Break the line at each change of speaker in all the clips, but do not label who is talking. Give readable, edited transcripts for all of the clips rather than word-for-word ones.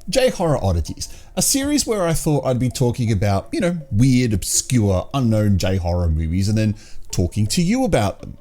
J-Horror Oddities, a series where I thought I'd be talking about, weird, obscure, unknown J-Horror movies and then talking to you about them.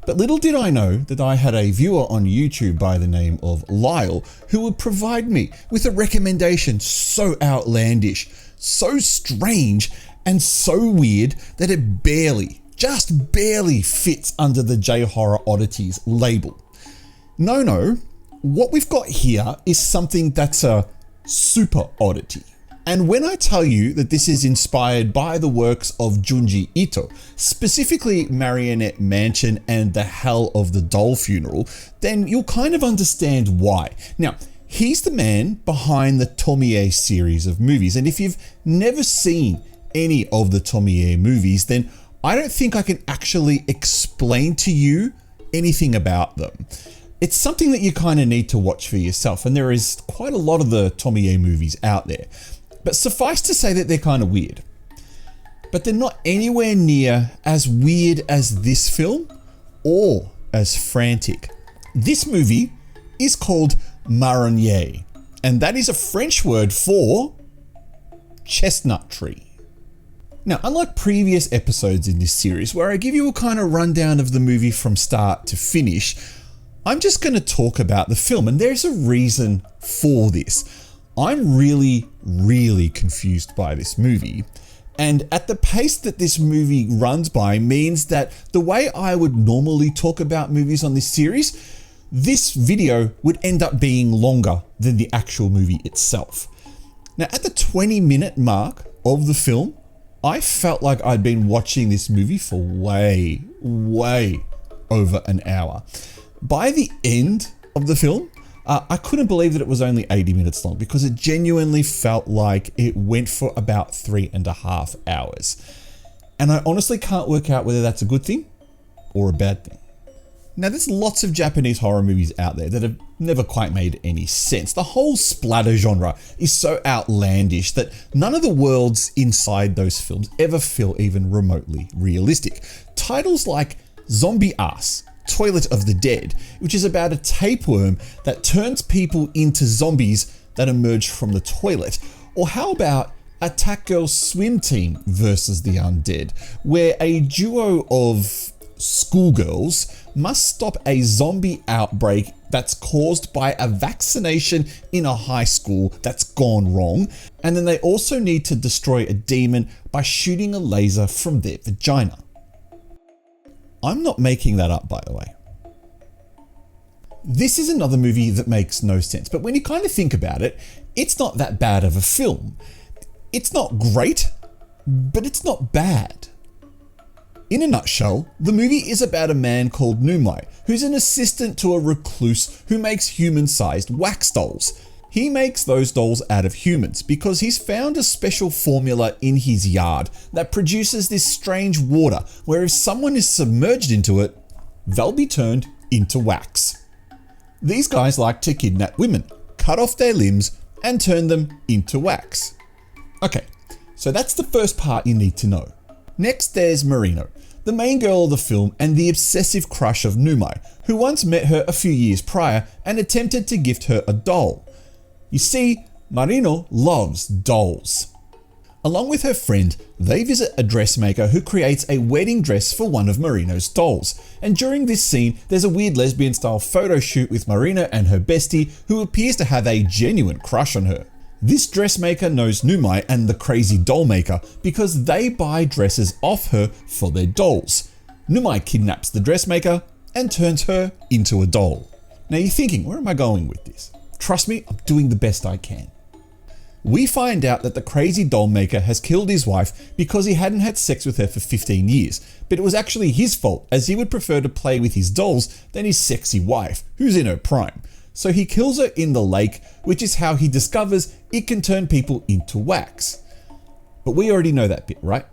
But little did I know that I had a viewer on YouTube by the name of Lyle who would provide me with a recommendation so outlandish, so strange, and so weird that it just barely fits under the J-Horror Oddities label. No, what we've got here is something that's a super oddity. And when I tell you that this is inspired by the works of Junji Ito, specifically Marronnier Mansion and The Hell of the Doll Funeral, then you'll kind of understand why. Now, he's the man behind the Tomie series of movies, and if you've never seen any of the Tomie movies, then I don't think I can actually explain to you anything about them. It's something that you kind of need to watch for yourself, and there is quite a lot of the Tomie movies out there. But suffice to say that they're kind of weird. But they're not anywhere near as weird as this film or as frantic. This movie is called Marronnier, and that is a French word for chestnut tree. Now, unlike previous episodes in this series where I give you a kind of rundown of the movie from start to finish, I'm just going to talk about the film, and there's a reason for this. I'm really confused by this movie, and at the pace that this movie runs by means that the way I would normally talk about movies on this series, this video would end up being longer than the actual movie itself. Now, at the 20-minute mark of the film, I felt like I'd been watching this movie for way over an hour. By the end of the film, I couldn't believe that it was only 80 minutes long because it genuinely felt like it went for about 3.5 hours. And I honestly can't work out whether that's a good thing or a bad thing. Now, there's lots of Japanese horror movies out there that have never quite made any sense. The whole splatter genre is so outlandish that none of the worlds inside those films ever feel even remotely realistic. Titles like Zombie Ass, Toilet of the Dead, which is about a tapeworm that turns people into zombies that emerge from the toilet. Or how about Attack Girl Swim Team versus the Undead, where a duo of schoolgirls must stop a zombie outbreak that's caused by a vaccination in a high school that's gone wrong, and then they also need to destroy a demon by shooting a laser from their vagina. I'm not making that up, by the way. This is another movie that makes no sense, but when you kind of think about it, it's not that bad of a film. It's not great, but it's not bad. In a nutshell, the movie is about a man called Numai, who's an assistant to a recluse who makes human-sized wax dolls. He makes those dolls out of humans because he's found a special formula in his yard that produces this strange water where if someone is submerged into it, they'll be turned into wax. These guys like to kidnap women, cut off their limbs, and turn them into wax. Okay, so that's the first part you need to know. Next, there's Marino, the main girl of the film and the obsessive crush of Numai, who once met her a few years prior and attempted to gift her a doll. You see, Marino loves dolls. Along with her friend, they visit a dressmaker who creates a wedding dress for one of Marino's dolls. And during this scene, there's a weird lesbian style photo shoot with Marino and her bestie, who appears to have a genuine crush on her. This dressmaker knows Numai and the crazy doll maker because they buy dresses off her for their dolls. Numai kidnaps the dressmaker and turns her into a doll. Now you're thinking, where am I going with this? Trust me, I'm doing the best I can. We find out that the crazy doll maker has killed his wife because he hadn't had sex with her for 15 years, but it was actually his fault as he would prefer to play with his dolls than his sexy wife, who's in her prime. So he kills her in the lake, which is how he discovers it can turn people into wax. But we already know that bit, right?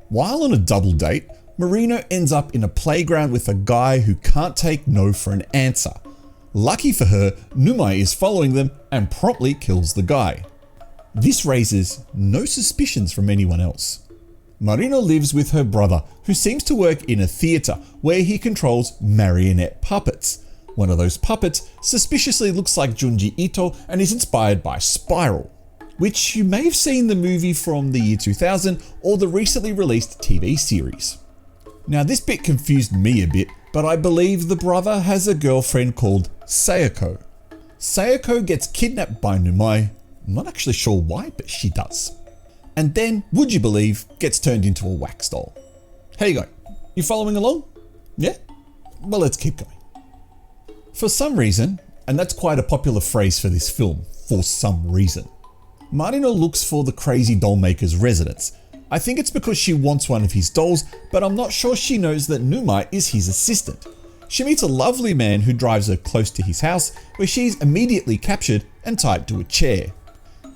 While on a double date, Marino ends up in a playground with a guy who can't take no for an answer. Lucky for her, Numai is following them and promptly kills the guy. This raises no suspicions from anyone else. Marino lives with her brother, who seems to work in a theatre where he controls marionette puppets. One of those puppets suspiciously looks like Junji Ito and is inspired by Spiral, which you may have seen the movie from the year 2000 or the recently released TV series. Now this bit confused me a bit, but I believe the brother has a girlfriend called Sayako. Sayako gets kidnapped by Numai, I'm not actually sure why, but she does. And then, would you believe, gets turned into a wax doll. How you going? You following along? Yeah? Well, let's keep going. For some reason, and that's quite a popular phrase for this film, for some reason, Marino looks for the crazy doll maker's residence. I think it's because she wants one of his dolls, but I'm not sure she knows that Numai is his assistant. She meets a lovely man who drives her close to his house, where she's immediately captured and tied to a chair.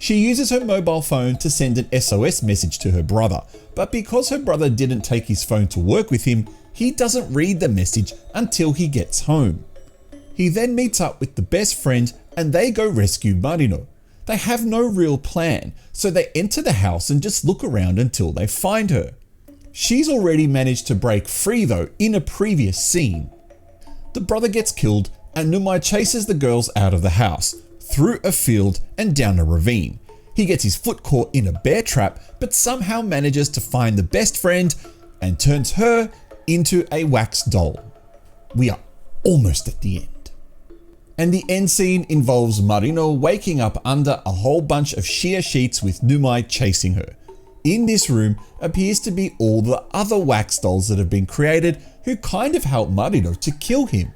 She uses her mobile phone to send an SOS message to her brother, but because her brother didn't take his phone to work with him, he doesn't read the message until he gets home. He then meets up with the best friend and they go rescue Marino. They have no real plan, so they enter the house and just look around until they find her. She's already managed to break free though in a previous scene. The brother gets killed and Numai chases the girls out of the house, through a field and down a ravine. He gets his foot caught in a bear trap, but somehow manages to find the best friend and turns her into a wax doll. We are almost at the end. And the end scene involves Marino waking up under a whole bunch of sheer sheets with Numai chasing her. In this room appears to be all the other wax dolls that have been created who kind of help Marino to kill him.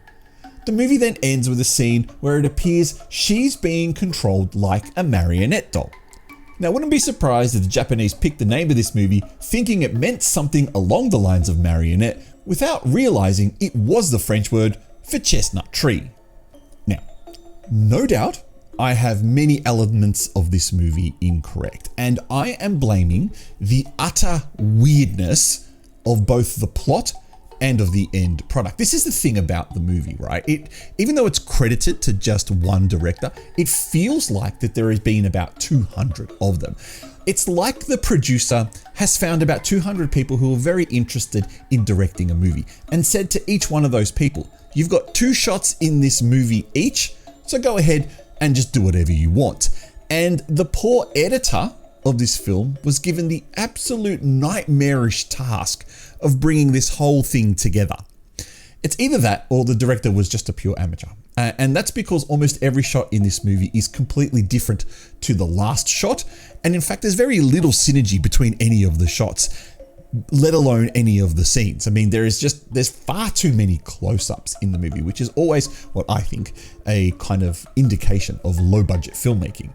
The movie then ends with a scene where it appears she's being controlled like a marionette doll. Now I wouldn't be surprised if the Japanese picked the name of this movie thinking it meant something along the lines of marionette without realizing it was the French word for chestnut tree. Now, no doubt I have many elements of this movie incorrect, and I am blaming the utter weirdness of both the plot and of the end product. This is the thing about the movie, right? Even though it's credited to just one director, it feels like that there has been about 200 of them. It's like the producer has found about 200 people who are very interested in directing a movie and said to each one of those people, you've got 2 shots in this movie each, so go ahead and just do whatever you want. And the poor editor of this film was given the absolute nightmarish task of bringing this whole thing together. It's either that or the director was just a pure amateur. And that's because almost every shot in this movie is completely different to the last shot. And in fact, there's very little synergy between any of the shots, let alone any of the scenes. I mean, there's far too many close-ups in the movie, which is always what I think a kind of indication of low budget filmmaking.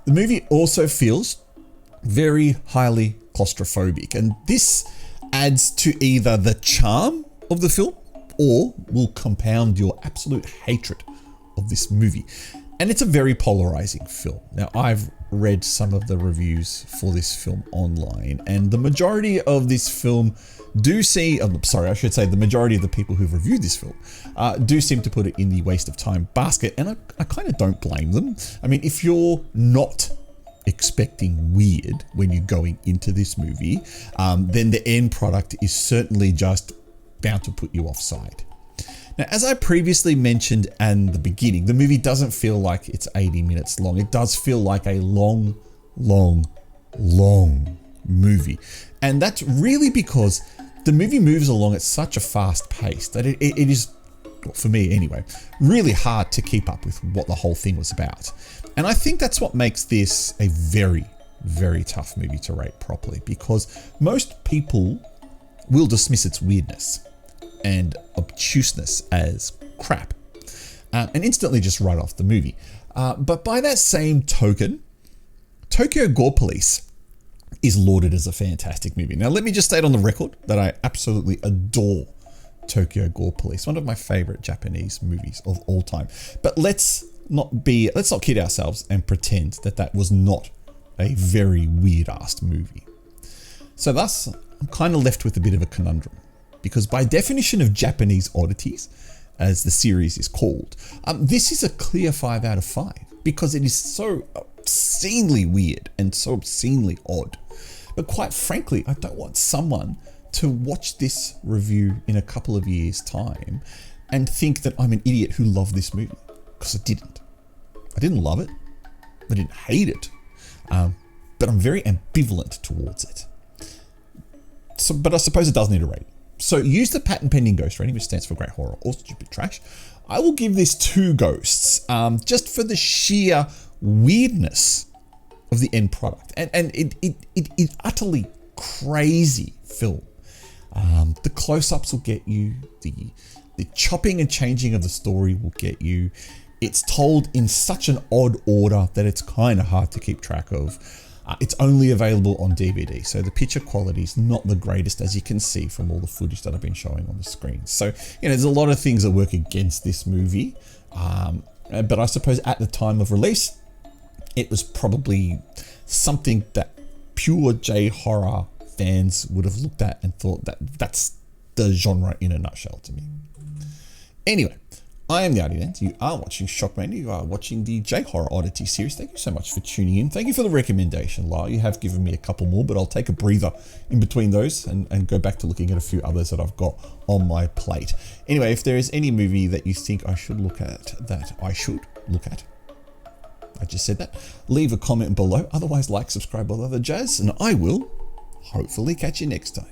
The movie also feels very highly claustrophobic, and this adds to either the charm of the film or will compound your absolute hatred of this movie. And it's a very polarizing film. Now, I've read some of the reviews for this film online, and the majority of this film the majority of the people who've reviewed this film do seem to put it in the waste of time basket, and I kind of don't blame them. I mean, if you're not expecting weird when you're going into this movie, then the end product is certainly just bound to put you offside. Now, as I previously mentioned in the beginning, the movie doesn't feel like it's 80 minutes long. It does feel like a long movie. And that's really because the movie moves along at such a fast pace that it is, well, for me anyway, really hard to keep up with what the whole thing was about. And I think that's what makes this a very, very tough movie to rate properly, because most people will dismiss its weirdness and obtuseness as crap and instantly just write off the movie. But by that same token, Tokyo Gore Police is lauded as a fantastic movie. Now, let me just state on the record that I absolutely adore Tokyo Gore Police, one of my favorite Japanese movies of all time. But let's not kid ourselves and pretend that that was not a very weird-assed movie. So thus, I'm kind of left with a bit of a conundrum, because by definition of Japanese oddities, as the series is called, this is a clear 5 out of 5 because it is so obscenely weird and so obscenely odd. But quite frankly, I don't want someone to watch this review in a couple of years' time and think that I'm an idiot who loved this movie, because I didn't. I didn't love it. I didn't hate it. But I'm very ambivalent towards it. So, but I suppose it does need a rating. So use the patent pending ghost rating, which stands for great horror or stupid trash. I will give this 2 ghosts, just for the sheer weirdness of the end product. And it utterly crazy film. The close-ups will get you. The chopping and changing of the story will get you. It's told in such an odd order that it's kind of hard to keep track of. It's only available on DVD, so the picture quality is not the greatest, as you can see from all the footage that I've been showing on the screen. So, there's a lot of things that work against this movie. But I suppose at the time of release, it was probably something that pure J-horror fans would have looked at and thought that that's the genre in a nutshell to me. Anyway, I am the Odddities. You are watching Shockmania. You are watching the J-Horror Oddity series. Thank you so much for tuning in. Thank you for the recommendation, Lyle. You have given me a couple more, but I'll take a breather in between those and go back to looking at a few others that I've got on my plate. Anyway, if there is any movie that you think I should look at, I just said that, leave a comment below. Otherwise, like, subscribe, all other jazz, and I will hopefully catch you next time.